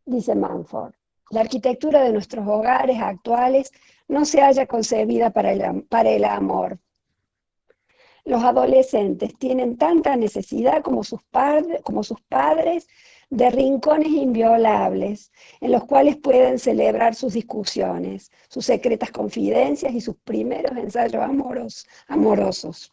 Dice Mumford: la arquitectura de nuestros hogares actuales no se halla concebida para el amor. Los adolescentes tienen tanta necesidad como sus padres de rincones inviolables en los cuales pueden celebrar sus discusiones, sus secretas confidencias y sus primeros ensayos amorosos.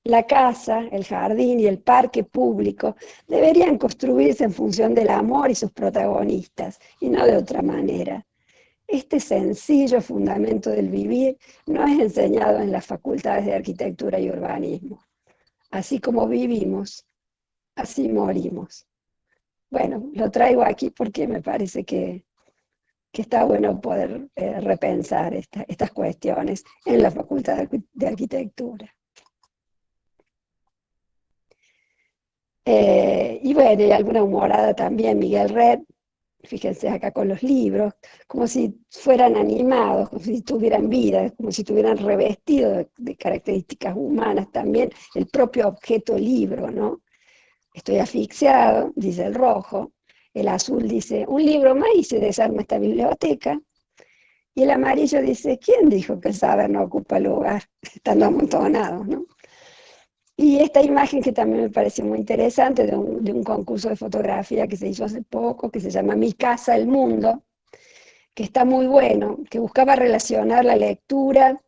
La casa, el jardín y el parque público deberían construirse en función del amor y sus protagonistas, y no de otra manera. Este sencillo fundamento del vivir no es enseñado en las facultades de arquitectura y urbanismo. Así como vivimos, así morimos. Bueno, lo traigo aquí porque me parece que está bueno poder repensar estas cuestiones en la Facultad de Arquitectura. Y bueno, y alguna humorada también, Miguel Red, fíjense acá con los libros, como si fueran animados, como si tuvieran vida, como si tuvieran revestido de características humanas también el propio objeto libro, ¿no? Estoy asfixiado, dice el rojo, el azul dice, un libro más y se desarma esta biblioteca, y el amarillo dice, ¿quién dijo que el saber no ocupa lugar? Estando amontonados, ¿no? Y esta imagen que también me pareció muy interesante de un concurso de fotografía que se hizo hace poco, que se llama Mi casa, el mundo, que está muy bueno, que buscaba relacionar la lectura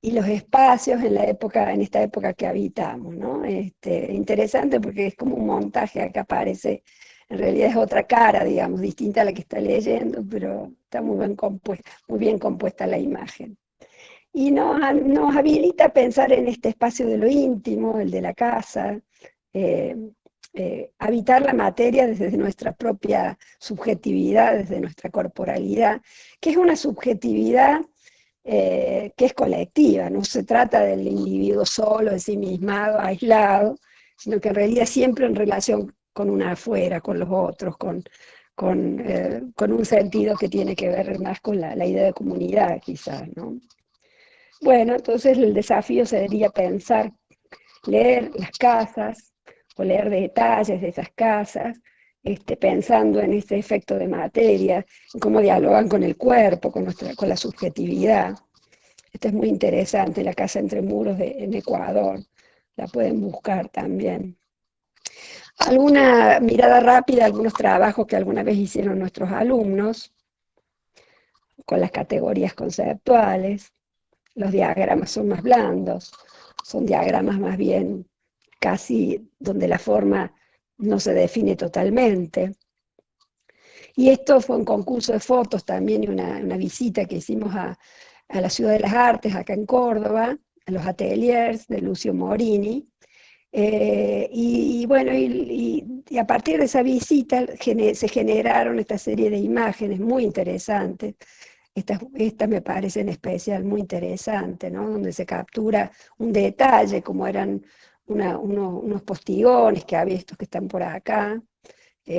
y los espacios en esta época que habitamos, ¿no? Interesante porque es como un montaje, acá aparece, en realidad es otra cara, digamos, distinta a la que está leyendo, pero está muy bien compuesta la imagen. Y nos habilita a pensar en este espacio de lo íntimo, el de la casa, habitar la materia desde nuestra propia subjetividad, desde nuestra corporalidad, que es una subjetividad que es colectiva, no se trata del individuo solo, ensimismado, aislado, sino que en realidad siempre en relación con una afuera, con los otros, con un sentido que tiene que ver más con la idea de comunidad, quizás, ¿no? Bueno, entonces el desafío sería pensar, leer las casas, o leer detalles de esas casas, pensando en ese efecto de materia, en cómo dialogan con el cuerpo, con la subjetividad. Esto es muy interesante, La casa entre muros en Ecuador, la pueden buscar también. Alguna mirada rápida, algunos trabajos que alguna vez hicieron nuestros alumnos, con las categorías conceptuales. Los diagramas son más blandos, son diagramas más bien casi donde la forma no se define totalmente. Y esto fue un concurso de fotos también y una visita que hicimos a la Ciudad de las Artes, acá en Córdoba, a los ateliers de Lucio Morini. Y bueno, y a partir de esa visita se generaron esta serie de imágenes muy interesantes. Esta me parece en especial muy interesante, ¿no? Donde se captura un detalle, como eran unos postigones que había, estos que están por acá,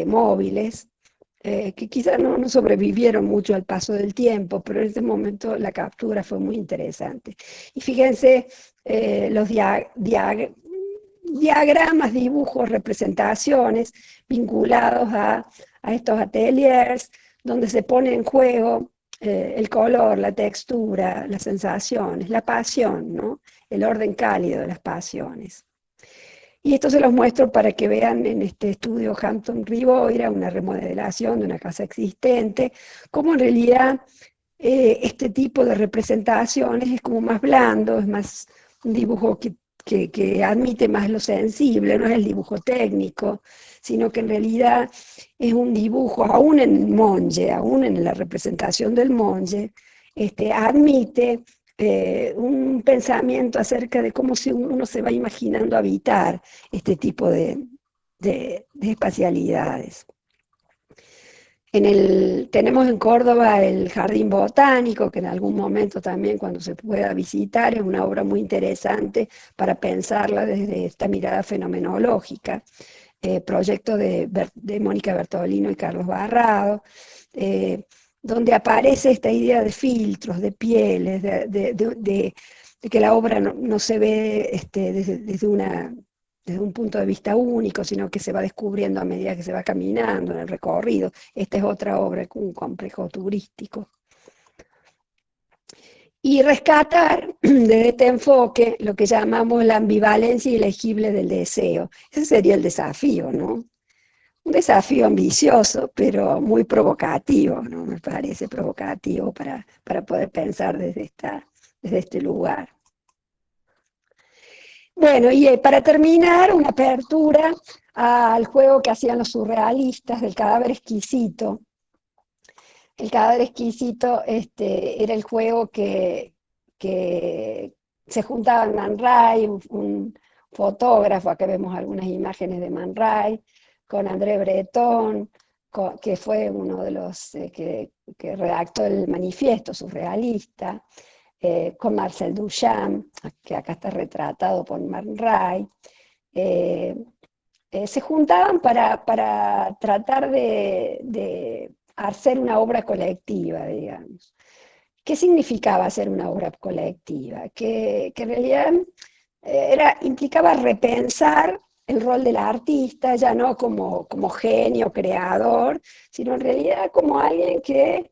móviles, que quizás no sobrevivieron mucho al paso del tiempo, pero en ese momento la captura fue muy interesante. Y fíjense los diagramas, dibujos, representaciones vinculados a estos ateliers, donde se pone en juego el color, la textura, las sensaciones, la pasión, ¿no? El orden cálido de las pasiones. Y esto se los muestro para que vean en este estudio Hampton Riboira, una remodelación de una casa existente, cómo en realidad este tipo de representaciones es como más blando, es más un dibujo que admite más lo sensible, no es el dibujo técnico, sino que en realidad es un dibujo, aún en Monge, aún en la representación del Monge, admite un pensamiento acerca de cómo uno se va imaginando habitar este tipo de espacialidades. Tenemos en Córdoba el Jardín Botánico, que en algún momento también cuando se pueda visitar es una obra muy interesante para pensarla desde esta mirada fenomenológica. Proyecto de Mónica Bertolino y Carlos Barrado, donde aparece esta idea de filtros, de pieles, de que la obra no se ve desde un punto de vista único, sino que se va descubriendo a medida que se va caminando en el recorrido. Esta es otra obra con un complejo turístico. Y rescatar desde este enfoque lo que llamamos la ambivalencia ilegible del deseo. Ese sería el desafío, ¿no? Un desafío ambicioso, pero muy provocativo, ¿no? Me parece provocativo para poder pensar desde este lugar. Bueno, y para terminar, una apertura al juego que hacían los surrealistas del cadáver exquisito. El cadáver exquisito era el juego que se juntaba Man Ray, un fotógrafo, acá vemos algunas imágenes de Man Ray, con André Breton, que fue uno de los que redactó el manifiesto surrealista, con Marcel Duchamp, que acá está retratado por Man Ray. Se juntaban para tratar de hacer una obra colectiva, digamos. ¿Qué significaba hacer una obra colectiva? Que en realidad implicaba repensar el rol del artista, ya no como genio, creador, sino en realidad como alguien que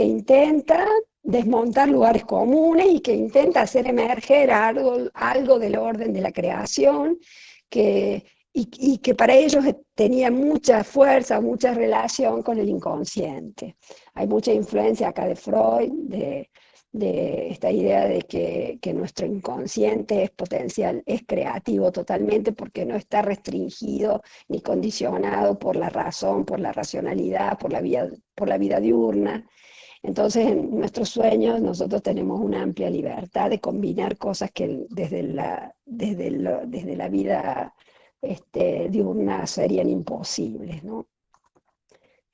intenta desmontar lugares comunes y que intenta hacer emerger algo del orden de la creación, y que para ellos tenía mucha fuerza, mucha relación con el inconsciente. Hay mucha influencia acá de Freud, de esta idea de que nuestro inconsciente es potencial, es creativo totalmente porque no está restringido ni condicionado por la razón, por la racionalidad, por la vida diurna. Entonces, en nuestros sueños nosotros tenemos una amplia libertad de combinar cosas que desde la vida diurna serían imposibles, ¿no?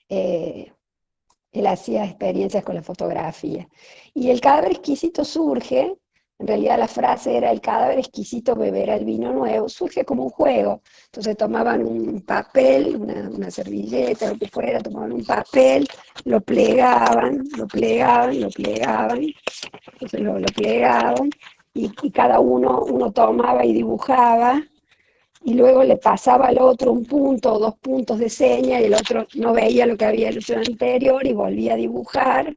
Él hacía experiencias con la fotografía. Y el cadáver exquisito surge, en realidad la frase era: el cadáver exquisito beberá el vino nuevo, surge como un juego. Entonces tomaban un papel, una servilleta, lo que fuera, tomaban un papel, lo plegaban, entonces lo plegaban, y cada uno tomaba y dibujaba, y luego le pasaba al otro un punto o 2 puntos de seña, y el otro no veía lo que había hecho anterior y volvía a dibujar,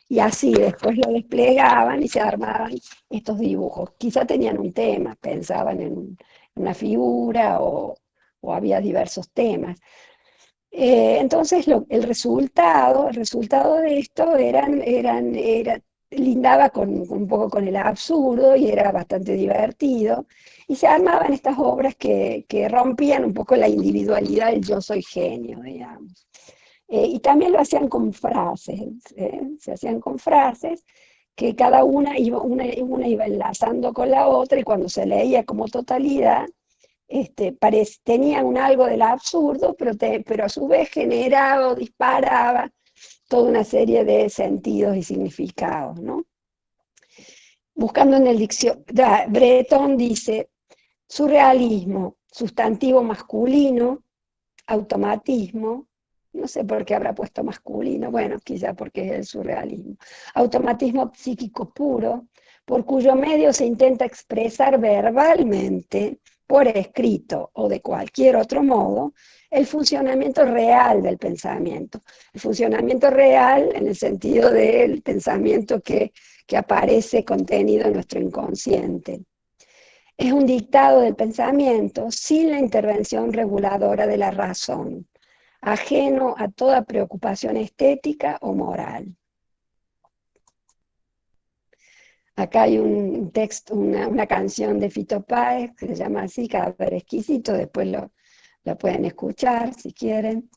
y así después lo desplegaban y se armaban estos dibujos. Quizá tenían un tema, pensaban en una figura o o había diversos temas. Entonces el resultado de esto lindaba un poco con el absurdo y era bastante divertido, y se armaban estas obras que rompían un poco la individualidad del yo soy genio, digamos. Y también lo hacían con frases, se hacían con frases que cada una iba enlazando con la otra, y cuando se leía como totalidad, tenía un algo del absurdo, pero a su vez generaba o disparaba toda una serie de sentidos y significados, ¿no? Buscando en el diccionario, Breton dice, surrealismo, sustantivo masculino, automatismo, no sé por qué habrá puesto masculino, bueno, quizá porque es el surrealismo, automatismo psíquico puro, por cuyo medio se intenta expresar verbalmente, por escrito o de cualquier otro modo, el funcionamiento real del pensamiento. El funcionamiento real en el sentido del pensamiento que aparece contenido en nuestro inconsciente. Es un dictado del pensamiento sin la intervención reguladora de la razón, ajeno a toda preocupación estética o moral. Acá hay un texto, una canción de Fito Páez que se llama así, Cadáver Exquisito, después la pueden escuchar si quieren.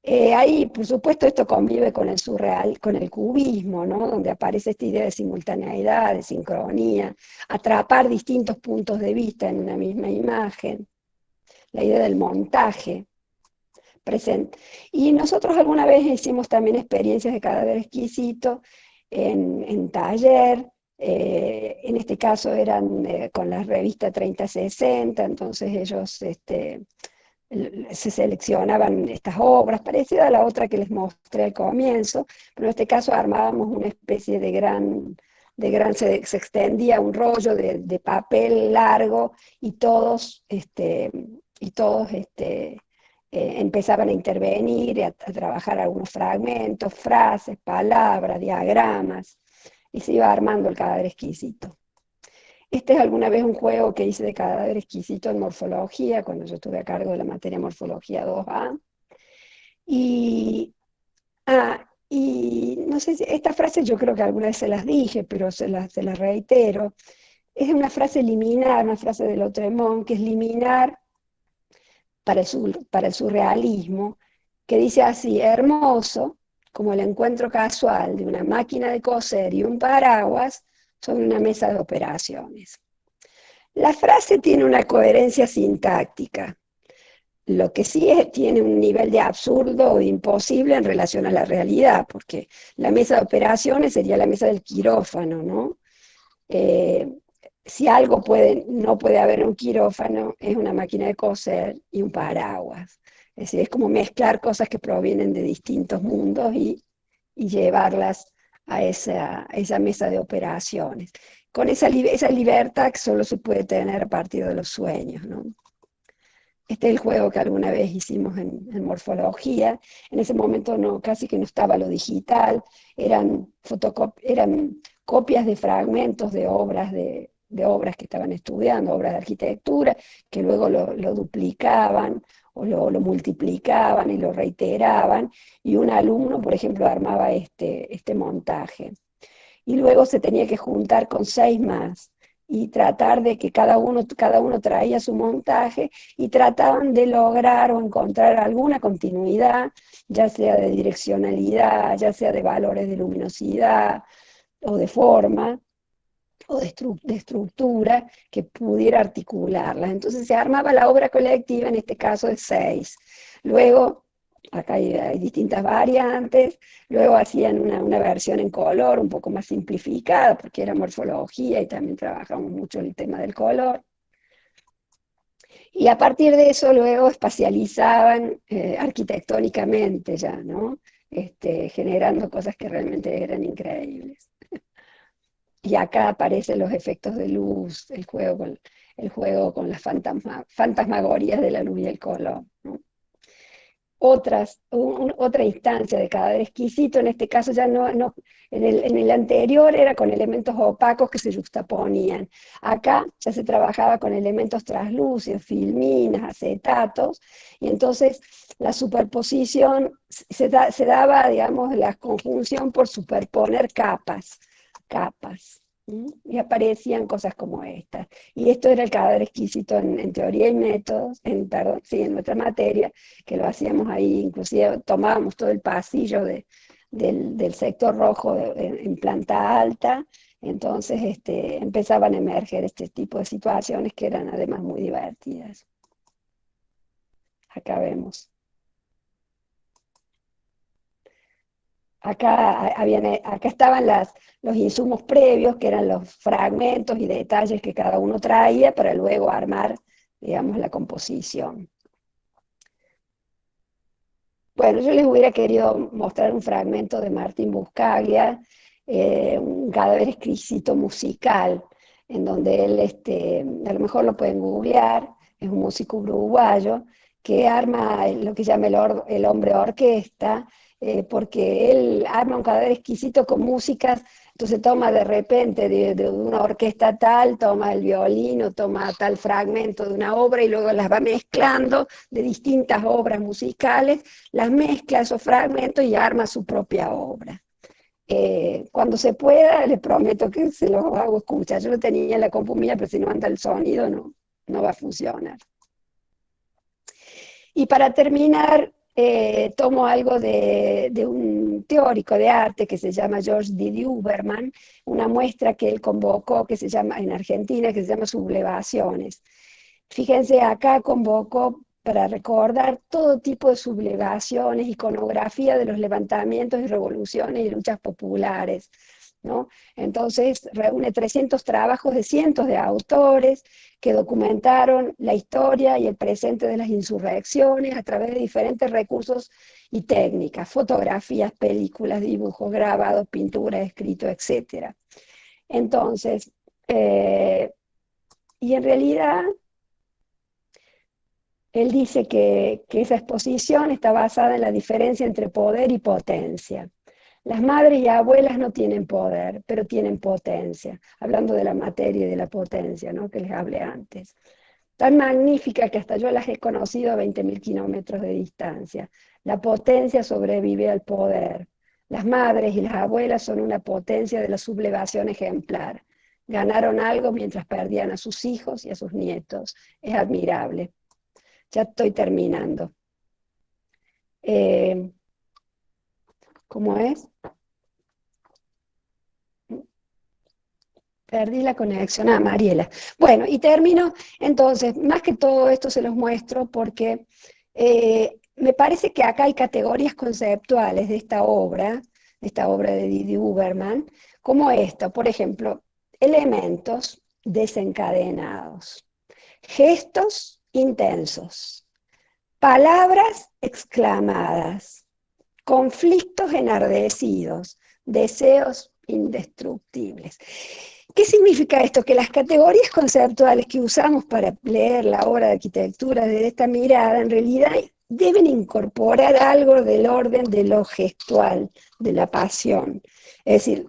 Ahí, por supuesto, esto convive con el surreal, con el cubismo, ¿no? Donde aparece esta idea de simultaneidad, de sincronía, atrapar distintos puntos de vista en una misma imagen, la idea del montaje presente. Y nosotros alguna vez hicimos también experiencias de Cadáver Exquisito en taller, en este caso eran con la revista 3060, entonces ellos se seleccionaban estas obras, parecida a la otra que les mostré al comienzo, pero en este caso armábamos una especie se extendía un rollo de papel largo, y todos empezaban a intervenir, a trabajar algunos fragmentos, frases, palabras, diagramas, y se iba armando el Cadáver Exquisito. Este es alguna vez un juego que hice de Cadáver Exquisito en morfología, cuando yo estuve a cargo de la materia morfología 2A. Y no sé si esta frase yo creo que alguna vez se las dije, pero se las reitero. Es una frase liminar, una frase de Lautréamont, que es liminar para el surrealismo, que dice así: hermoso como el encuentro casual de una máquina de coser y un paraguas sobre una mesa de operaciones. La frase tiene una coherencia sintáctica, lo que sí tiene un nivel de absurdo o de imposible en relación a la realidad, porque la mesa de operaciones sería la mesa del quirófano, ¿no? Si algo no puede haber en un quirófano, es una máquina de coser y un paraguas. Es decir, es como mezclar cosas que provienen de distintos mundos y llevarlas a esa mesa de operaciones. Con esa libertad que solo se puede tener a partir de los sueños, ¿no? Este es el juego que alguna vez hicimos en morfología. En ese momento casi que no estaba lo digital, eran copias de fragmentos de obras que estaban estudiando, obras de arquitectura, que luego lo duplicaban o lo multiplicaban y lo reiteraban, y un alumno, por ejemplo, armaba este montaje. Y luego se tenía que juntar con 6 más, y tratar de que cada uno traía su montaje, y trataban de lograr o encontrar alguna continuidad, ya sea de direccionalidad, ya sea de valores de luminosidad, o de forma, o de estructura, que pudiera articularlas. Entonces se armaba la obra colectiva, en este caso de 6. Luego, acá hay distintas variantes, luego hacían una versión en color un poco más simplificada, porque era morfología y también trabajamos mucho el tema del color. Y a partir de eso luego espacializaban arquitectónicamente ya, ¿no? Generando cosas que realmente eran increíbles. Y acá aparecen los efectos de luz, el juego con las fantasmagorías de la luz y el color, ¿no? otra instancia de cadáver exquisito, en este caso ya no en el anterior era con elementos opacos que se juxtaponían. Acá ya se trabajaba con elementos translúcidos, filminas, acetatos, y entonces la superposición se daba, digamos, la conjunción por superponer capas. Y aparecían cosas como estas. Y esto era el cadáver exquisito en teoría y métodos, perdón, sí, en nuestra materia, que lo hacíamos ahí, inclusive tomábamos todo el pasillo del sector rojo en planta alta, entonces empezaban a emerger este tipo de situaciones que eran además muy divertidas. Acá vemos. Acá estaban los insumos previos, que eran los fragmentos y detalles que cada uno traía para luego armar, digamos, la composición. Bueno, yo les hubiera querido mostrar un fragmento de Martín Buscaglia, un cadáver exquisito musical, en donde él, a lo mejor lo pueden googlear, es un músico uruguayo, que arma lo que llama el hombre orquesta, porque él arma un cadáver exquisito con músicas, entonces toma de repente de una orquesta tal, toma el violín o toma tal fragmento de una obra y luego las va mezclando de distintas obras musicales, las mezcla esos fragmentos y arma su propia obra. Cuando se pueda, les prometo que se los hago escuchar. Yo lo tenía en la compu mía, pero si no anda el sonido no va a funcionar. Y para terminar, tomo algo de un teórico de arte que se llama George Didi Uberman, una muestra que él convocó que se llama, en Argentina, que se llama Sublevaciones. Fíjense, acá convocó para recordar todo tipo de sublevaciones, iconografía de los levantamientos y revoluciones y luchas populares, ¿no? Entonces reúne 300 trabajos de cientos de autores que documentaron la historia y el presente de las insurrecciones a través de diferentes recursos y técnicas, fotografías, películas, dibujos, grabados, pinturas, escritos, etc. Entonces, y en realidad él dice que esa exposición está basada en la diferencia entre poder y potencia. Las madres y abuelas no tienen poder, pero tienen potencia, hablando de la materia y de la potencia, ¿no?, que les hablé antes. Tan magnífica que hasta yo las he conocido a 20.000 kilómetros de distancia. La potencia sobrevive al poder. Las madres y las abuelas son una potencia de la sublevación ejemplar. Ganaron algo mientras perdían a sus hijos y a sus nietos. Es admirable. Ya estoy terminando. ¿Cómo es? Perdí la conexión a Mariela. Bueno, y termino. Entonces, más que todo esto se los muestro porque me parece que acá hay categorías conceptuales de esta obra de Didi Uberman, como esta, por ejemplo, elementos desencadenados, gestos intensos, palabras exclamadas, conflictos enardecidos, deseos indestructibles. ¿Qué significa esto? Que las categorías conceptuales que usamos para leer la obra de arquitectura desde esta mirada, en realidad deben incorporar algo del orden de lo gestual, de la pasión. Es decir,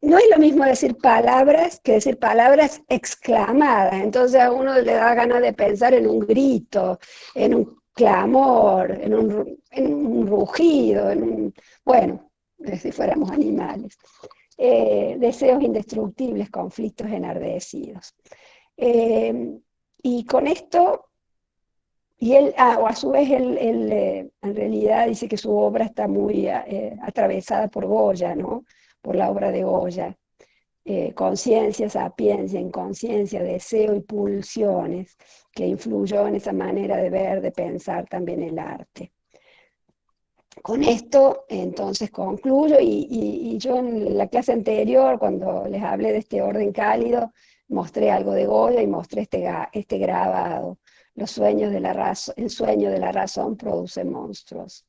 no es lo mismo decir palabras que decir palabras exclamadas. Entonces a uno le da ganas de pensar en un grito, en un clamor, en un rugido, bueno, si fuéramos animales. Deseos indestructibles, conflictos enardecidos. Y con esto, y él, o a su vez, él en realidad dice que su obra está muy atravesada por Goya, ¿no?, por la obra de Goya. Conciencia, sapiencia, inconsciencia, deseo y pulsiones, que influyó en esa manera de ver, de pensar también el arte. Con esto, entonces, concluyo, y yo en la clase anterior, cuando les hablé de este orden cálido, mostré algo de Goya y mostré este grabado: el sueño de la razón produce monstruos.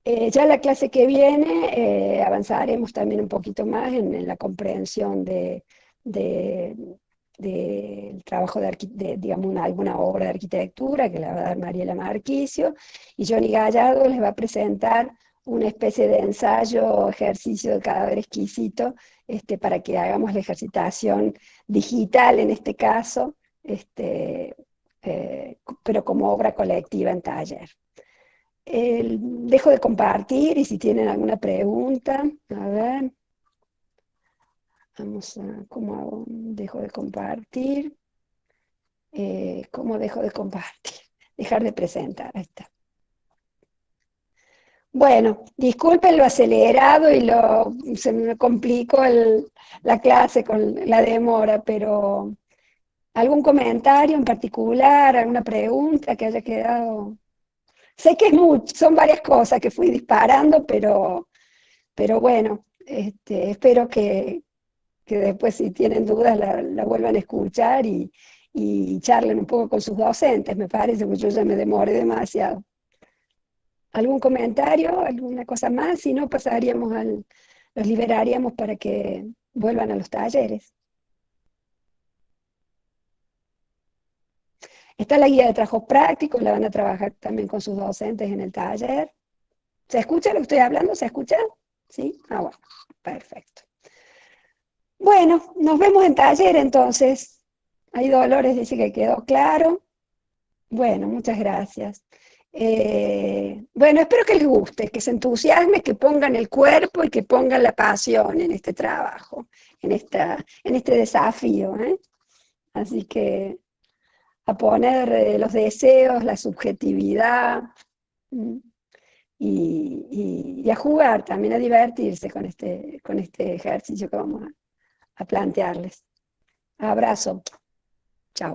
Ya la clase que viene avanzaremos también un poquito más en la comprensión de del trabajo digamos, alguna obra de arquitectura que la va a dar Mariela Marquicio, y Johnny Gallardo les va a presentar una especie de ensayo, ejercicio de cadáver exquisito, para que hagamos la ejercitación digital en este caso, pero como obra colectiva en taller. Dejo de compartir y si tienen alguna pregunta, a ver. Vamos a, ¿cómo hago? Dejo de compartir. ¿Cómo dejo de compartir? Dejar de presentar, ahí está. Bueno, disculpen lo acelerado y se me complicó la clase con la demora, pero ¿algún comentario en particular, alguna pregunta que haya quedado? Sé que es mucho, son varias cosas que fui disparando, pero bueno, espero que después si tienen dudas la vuelvan a escuchar y charlen un poco con sus docentes, me parece, porque yo ya me demoré demasiado. ¿Algún comentario, alguna cosa más? Si no, los liberaríamos para que vuelvan a los talleres. Está la guía de trabajos prácticos, la van a trabajar también con sus docentes en el taller. ¿Se escucha lo que estoy hablando? ¿Se escucha? ¿Sí? Ah, bueno, perfecto. Bueno, nos vemos en taller entonces. Ahí Dolores dice que quedó claro. Bueno, muchas gracias. Bueno, espero que les guste, que se entusiasmen, que pongan el cuerpo y que pongan la pasión en este trabajo, en este desafío, ¿eh? Así que a poner los deseos, la subjetividad, y a jugar, también a divertirse con este ejercicio que vamos a plantearles. Abrazo. Chao.